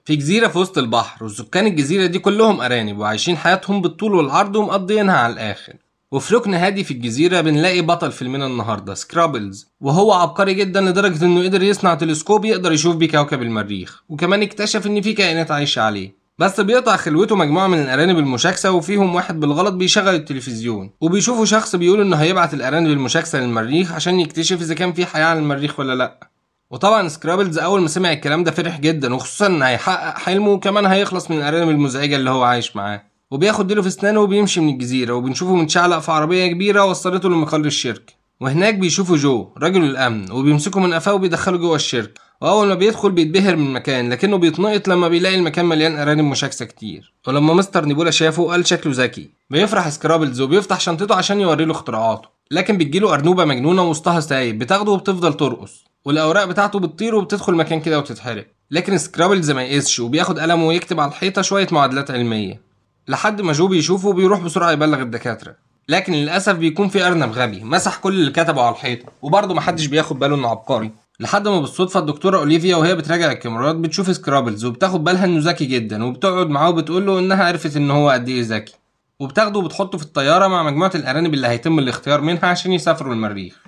في جزيرة في وسط البحر، وسكان الجزيرة دي كلهم أرانب وعايشين حياتهم بالطول والعرض ومقضيينها على الآخر. وفي ركن هادي في الجزيرة بنلاقي بطل فيلمنا النهاردة سكرابلز، وهو عبقري جدا لدرجة انه قدر يصنع تلسكوب يقدر يشوف بيه كوكب المريخ، وكمان اكتشف ان في كائنات عايشة عليه. بس بيقطع خلوته مجموعة من الأرانب المشاكسة، وفيهم واحد بالغلط بيشغل التلفزيون وبيشوفوا شخص بيقول انه هيبعت الأرانب المشاكسة للمريخ عشان يكتشف إذا كان في حياة على المريخ ولا لأ. وطبعا سكرابلز اول ما سمع الكلام ده فرح جدا، وخصوصا ان هيحقق حلمه وكمان هيخلص من الارانب المزعجه اللي هو عايش معاه. وبياخد ديله في اسنانه وبيمشي من الجزيره، وبنشوفه متشعلق في عربيه كبيره وصلته لمقر الشركه. وهناك بيشوفوا جو رجل الامن وبيمسكه من قفاه وبيدخله جوه الشركه. واول ما بيدخل بيتبهر من المكان، لكنه بيتنقط لما بيلاقي المكان مليان ارانب مشاكسه كتير. ولما مستر نيبولا شافه قال شكله ذكي. بيفرح سكرابلز وبيفتح شنطته عشان يوري له اختراعاته، لكن بتجيله ارنوبه مجنونه وسطها سايب بتاخده وبتفضل ترقص، والاوراق بتاعته بتطير وبتدخل مكان كده وتتحرق. لكن سكرابلز ما يقسش وبياخد قلمه ويكتب على الحيطه شويه معادلات علميه، لحد ما جو بيشوفه وبيروح بسرعه يبلغ الدكاتره. لكن للاسف بيكون في ارنب غبي مسح كل اللي كتبه على الحيطه، وبرضه محدش بياخد باله انه عبقري. لحد ما بالصدفه الدكتوره اوليفيا وهي بتراجع الكاميرات بتشوف سكرابلز وبتاخد بالها انه ذكي جدا، وبتقعد معاه وبتقول له انها عرفت ان هو قد ايه ذكي، وبتاخده وبتحطه في الطياره مع مجموعه الارانب اللي هيتم الاختيار منها عشان يسافروا المريخ.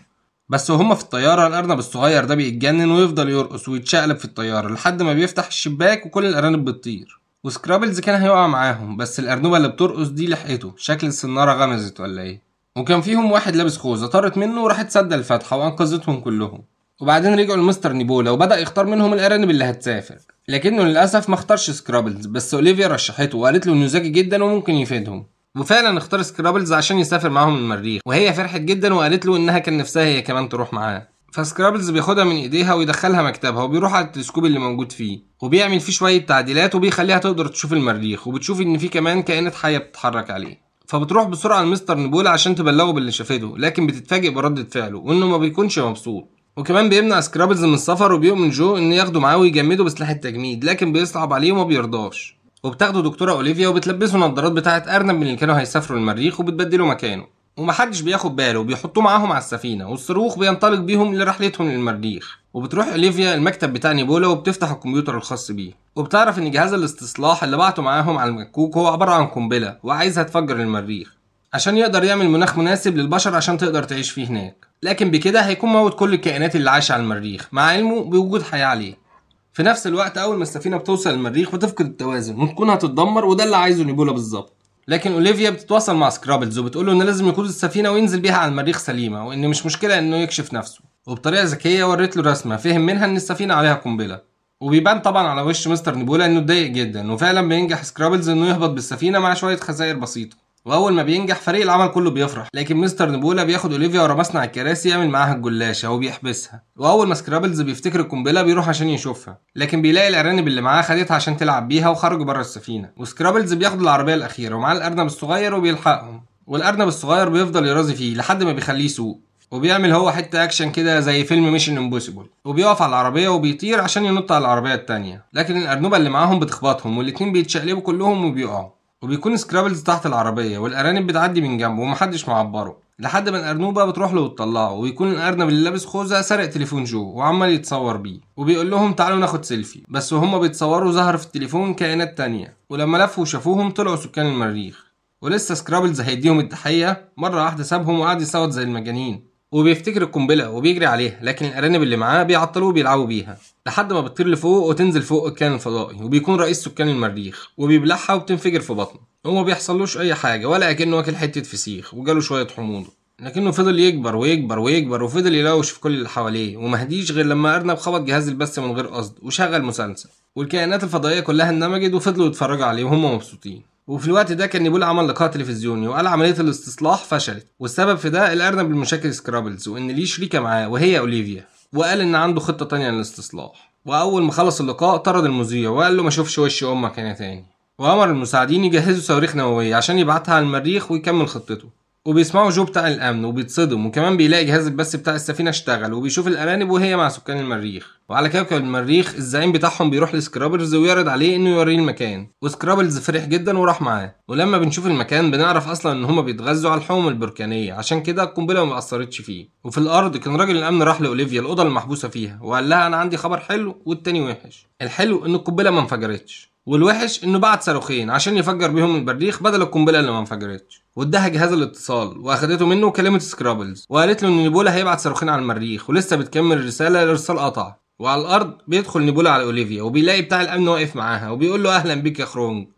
بس وهم في الطيارة الأرنب الصغير ده بيتجنن ويفضل يرقص ويتشقلب في الطيارة لحد ما بيفتح الشباك وكل الأرانب بتطير. وسكرابلز كان هيقع معاهم، بس الأرنوبة اللي بترقص دي لحقته، شكل السنارة غمزت ولا ايه. وكان فيهم واحد لابس خوذة طارت منه وراحت سد الفتحة وأنقذتهم كلهم. وبعدين رجعوا لمستر نيبولا وبدأ يختار منهم الأرانب اللي هتسافر، لكنه للأسف ما اختارش سكرابلز، بس أوليفيا رشحته وقالت له إنه ذكي جدا وممكن يفيدهم. وفعلا اختار سكرابلز عشان يسافر معاهم المريخ، وهي فرحت جدا وقالت له انها كان نفسها هي كمان تروح معاه. فسكرابلز بياخدها من ايديها ويدخلها مكتبها وبيروح على التلسكوب اللي موجود فيه وبيعمل فيه شويه تعديلات وبيخليها تقدر تشوف المريخ، وبتشوف ان فيه كمان كائنات حيه بتتحرك عليه. فبتروح بسرعه لمستر نيبولا عشان تبلغه باللي شافته، لكن بتتفاجئ بردة فعله وانه ما بيكونش مبسوط. وكمان بيمنع سكرابلز من السفر، وبيؤمن جو انه ياخده معاه ويجمده بسلاح التجميد، لكن بيصعب عليه وما بيرضاش. وبتاخده دكتوره اوليفيا وبتلبسه نظارات بتاعه ارنب من اللي كانوا هيسافروا المريخ وبتبدله مكانه، ومحدش بياخد باله وبيحطوه معاهم على السفينه، والصاروخ بينطلق بيهم لرحلتهم للمريخ. وبتروح اوليفيا المكتب بتاع نيبولا وبتفتح الكمبيوتر الخاص بيه، وبتعرف ان جهاز الاستصلاح اللي بعته معاهم على المكوك هو عباره عن قنبله وعايزها تفجر المريخ عشان يقدر يعمل مناخ مناسب للبشر عشان تقدر تعيش فيه هناك، لكن بكده هيكون موت كل الكائنات اللي عايشه على المريخ مع علمه بوجود حياه عليه. في نفس الوقت اول ما السفينه بتوصل المريخ بتفقد التوازن وتكون هتتدمر، وده اللي عايزه نيبولا بالظبط. لكن اوليفيا بتتواصل مع سكرابلز وبتقول له ان لازم يقود السفينه وينزل بيها على المريخ سليمه، وان مش مشكله انه يكشف نفسه. وبطريقه ذكيه وريت له رسمه فهم منها ان السفينه عليها قنبله، وبيبان طبعا على وش مستر نيبولا انه اتضايق جدا. وفعلا بينجح سكرابلز انه يهبط بالسفينه مع شويه خسائر بسيطه، واول ما بينجح فريق العمل كله بيفرح، لكن مستر نيبولا بياخد اوليفيا ورا مصنع الكراسي يعمل معاها الجلاشه وبيحبسها. واول ما سكرابلز بيفتكر القنبله بيروح عشان يشوفها، لكن بيلاقي الارانب اللي معاه خدتها عشان تلعب بيها وخرجوا بره السفينه. وسكرابلز بياخد العربيه الاخيره ومعاه الارنب الصغير وبيلحقهم، والارنب الصغير بيفضل يرازي فيه لحد ما بيخليه يسوق، وبيعمل هو حته اكشن كده زي فيلم ميشن امبوسيبل، وبيقف على العربيه وبيطير عشان ينط على العربيه التانية، لكن الارنوبه اللي معاهم بتخبطهم والاتنين بيتشقلبوا كلهم وبيقعوا. وبيكون سكرابلز تحت العربيه والارانب بتعدي من جنبه ومحدش معبره، لحد ما الارنوبه بتروح له وتطلعه، ويكون الارنب اللي لابس خوذه سرق تليفون جو وعمال يتصور بيه، وبيقول لهم تعالوا ناخد سيلفي. بس وهم بيتصوروا ظهر في التليفون كائنات تانية، ولما لفوا وشافوهم طلعوا سكان المريخ. ولسه سكرابلز هيديهم التحيه مره واحده سابهم وقعد يصوت زي المجانين، وبيفتكر القنبله وبيجري عليها، لكن الارانب اللي معاه بيعطلوه وبيلعبوا بيها لحد ما بتطير لفوق وتنزل فوق الكائن الفضائي، وبيكون رئيس سكان المريخ وبيبلعها وبتنفجر في بطنه، وما بيحصلوش اي حاجه ولا كأنه واكل حته فسيخ وجاله شويه حموضه، لكنه فضل يكبر ويكبر ويكبر وفضل يلوش في كل اللي حواليه، ومهديش غير لما ارنب خبط جهاز البث من غير قصد وشغل مسلسل، والكائنات الفضائيه كلها اندمجت وفضلوا يتفرجوا عليه وهم مبسوطين. وفي الوقت ده كان نيبولا عمل لقاء تلفزيوني وقال عمليه الاستصلاح فشلت، والسبب في ده الارنب المشاكل سكرابلز، وان ليه شريكه معاه وهي اوليفيا، وقال ان عنده خطه تانية للاستصلاح. واول ما خلص اللقاء طرد المذيع وقال له ما اشوفش وش امك هنا تاني، وامر المساعدين يجهزوا صواريخ نوويه عشان يبعتها على المريخ ويكمل خطته. وبيسمعوا جو بتاع الامن وبيتصدم، وكمان بيلاقي جهاز البث بتاع السفينه اشتغل، وبيشوف الارانب وهي مع سكان المريخ. وعلى كوكب المريخ الزعيم بتاعهم بيروح لسكرابلز ويعرض عليه انه يوريه المكان، وسكرابلز فرح جدا وراح معاه. ولما بنشوف المكان بنعرف اصلا ان هما بيتغذوا على الحمم البركانيه، عشان كده القنبله ما اثرتش فيه. وفي الارض كان راجل الامن راح لاوليفيا الاوضه المحبوسه فيها وقال لها انا عندي خبر حلو والتاني وحش. الحلو ان القنبله ما انفجرتش، والوحش انه بعت صاروخين عشان يفجر بيهم المريخ بدل القنبله اللي ما انفجرتش. واداها جهاز الاتصال واخدته منه وكلمت سكرابلز وقالت له ان نيبولا هيبعت صاروخين على المريخ ولسه بتكمل الرساله، الارسال قطع. وعلى الارض بيدخل نيبولا على اوليفيا وبيلاقي بتاع الامن واقف معاها وبيقول له اهلا بيك يا خرونج،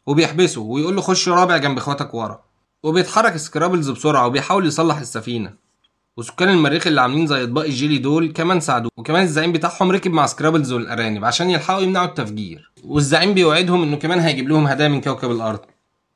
وبيحبسه ويقول له خش رابع جنب اخواتك ورا. وبيتحرك سكرابلز بسرعه وبيحاول يصلح السفينه. وسكان المريخ اللي عاملين زي اطباق الجيلي دول كمان ساعدوه، وكمان الزعيم بتاعهم ركب مع سكرابلز والارانب عشان يلحقوا يمنعوا التفجير. والزعيم بيوعدهم انه كمان هيجيب لهم هدايا من كوكب الارض.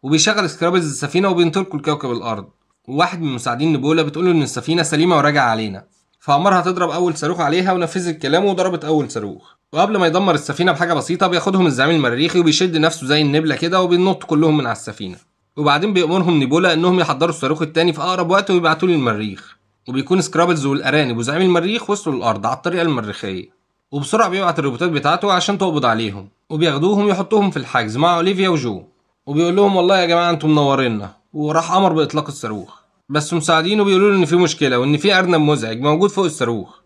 وبيشغل سكرابلز السفينه وبينطلقوا لكوكب الارض. وواحد من مساعدين نيبولا بتقوله ان السفينه سليمه وراجعه علينا، فامرها تضرب اول صاروخ عليها ونفذت الكلام وضربت اول صاروخ. وقبل ما يدمر السفينه بحاجه بسيطه بياخدهم الزعيم المريخي وبيشد نفسه زي النبله كده وبينط كلهم من على السفينه. وبعدين بيأمرهم نيبولا انهم يحضروا الصاروخ التاني في اقرب وقت ويبعتوه للمريخ. وبيكون سكرابلز والارانب وزعيم المريخ وصلوا الارض على الطريقه المريخيه، وبسرعه بيبعت الروبوتات بتاعته عشان تقبض عليهم، وبياخدوهم يحطوهم في الحجز مع اوليفيا وجو. وبيقول لهم والله يا جماعه انتم منورينا، وراح امر باطلاق الصاروخ. بس مساعدينه بيقولوا له ان في مشكله وان في ارنب مزعج موجود فوق الصاروخ.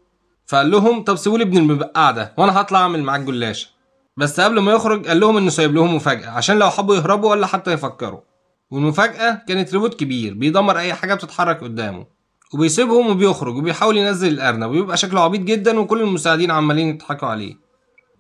فقال لهم طب سيبوا لي ابن المبقع ده وانا هطلع اعمل معاك جلاشه. بس قبل ما يخرج قال لهم انه سايب لهم مفاجاه عشان لو حبوا يهربوا ولا حتى يفكروا. والمفاجاه كانت روبوت كبير بيدمر اي حاجه بتتحرك قدامه، وبيسيبهم وبيخرج وبيحاول ينزل الارنب وبيبقى شكله عبيط جدا وكل المساعدين عمالين يضحكوا عليه.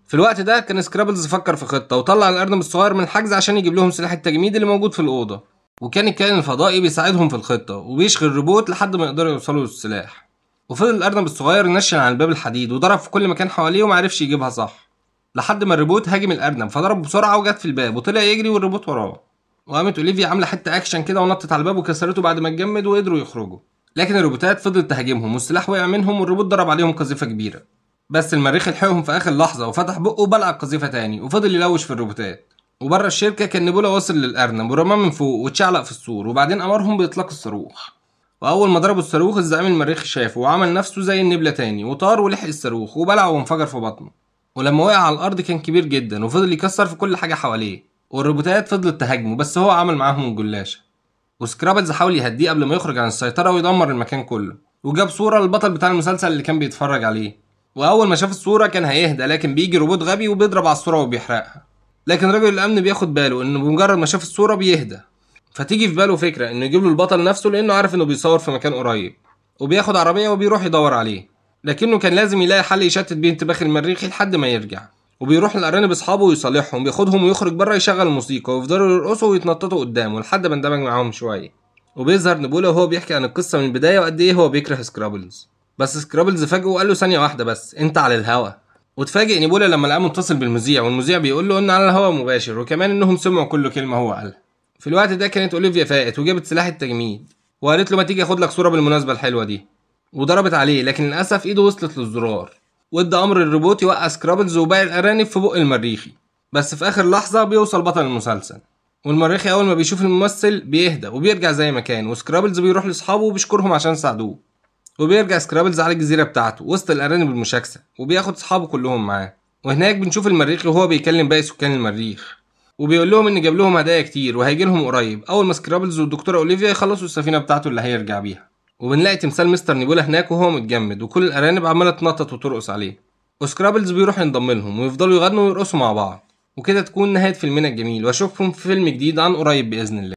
في الوقت ده كان سكرابلز فكر في خطه وطلع الارنب الصغير من الحجز عشان يجيب لهم سلاح التجميد اللي موجود في الاوضه. وكان الكائن الفضائي بيساعدهم في الخطه وبيشغل الروبوت لحد ما يقدروا يوصلوا للسلاح. وفضل الارنب الصغير ينشن على الباب الحديد وضرب في كل مكان حواليه ومعرفش يجيبها صح، لحد ما الروبوت هاجم الارنب فضرب بسرعه وجت في الباب وطلع يجري والروبوت وراه. وقامت اوليفيا عامله حته اكشن كده ونطت على الباب وكسرته بعد ما اتجمد وقدروا يخرجوا. لكن الروبوتات فضلت تهاجمهم والسلاح وقع منهم والروبوت ضرب عليهم قذيفه كبيره. بس المريخ لحقهم في اخر لحظه وفتح بقه وبلع القذيفه تاني وفضل يلوش في الروبوتات. وبره الشركه كان نيبولا وصل للارنب ورماه من فوق واتشعلق في السور، وبعدين امرهم باطلاق الصاروخ. واول ما ضربوا الصاروخ الزعيم المريخ شافه وعمل نفسه زي النبله تاني وطار ولحق الصاروخ وبلعه وانفجر في بطنه. ولما وقع على الارض كان كبير جدا وفضل يكسر في كل حاجه حواليه، والروبوتات فضلت تهاجمه بس هو عمل معاهم الجلاشه. وسكرابلز حاول يهديه قبل ما يخرج عن السيطره ويدمر المكان كله، وجاب صوره للبطل بتاع المسلسل اللي كان بيتفرج عليه. واول ما شاف الصوره كان هيهدى، لكن بيجي روبوت غبي وبيضرب على الصوره وبيحرقها. لكن رجل الامن بياخد باله انه بمجرد ما شاف الصوره بيهدى، فتيجي في باله فكره انه يجيب له البطل نفسه لانه عارف انه بيصور في مكان قريب. وبياخد عربيه وبيروح يدور عليه، لكنه كان لازم يلاقي حل يشتت بيه انتباه المريخي لحد ما يرجع. وبيروح للارانب اصحابه ويصالحهم، بياخدهم ويخرج بره يشغل الموسيقى ويفضلوا يرقصوا ويتنططوا قدامه لحد ما اندمج معاهم شويه. وبيظهر نيبولا وهو بيحكي عن القصه من البدايه وقد ايه هو بيكره سكرابلز. بس سكرابلز فاجئه وقال له ثانيه واحده بس انت على الهوا. واتفاجئ نيبولا لما لقاه متصل بالمذيع، والمذيع بيقول له ان على الهوا مباشر وكمان انهم سمعوا كل كلمه هو قالها. في الوقت ده كانت اوليفيا فاقت وجابت سلاح التجميد وقالت له ما تيجي اخد لك صوره بالمناسبه الحلوه دي، وضربت عليه لكن للاسف ايده وصلت للزرار، وادى امر الروبوت يوقع سكرابلز وباقي الارانب في بق المريخي. بس في اخر لحظه بيوصل بطل المسلسل، والمريخي اول ما بيشوف الممثل بيهدى وبيرجع زي ما كان، وسكرابلز بيروح لاصحابه وبيشكرهم عشان ساعدوه. وبيرجع سكرابلز على الجزيره بتاعته وسط الارانب المشاكسه وبياخد اصحابه كلهم معاه. وهناك بنشوف المريخي وهو بيكلم باقي سكان المريخ وبيقول لهم ان جاب لهم هدايا كتير وهيجي لهم قريب اول ما سكرابلز والدكتوره اوليفيا يخلصوا السفينه بتاعته اللي هيرجع بيها. وبنلاقي تمثال مستر نيبولا هناك وهو متجمد وكل الارانب عماله تنطط وترقص عليه، وسكرابلز بيروح ينضم لهم ويفضلوا يغنوا ويرقصوا مع بعض. وكده تكون نهايه فيلمنا الجميل، واشوفكم في فيلم جديد عن قريب باذن الله.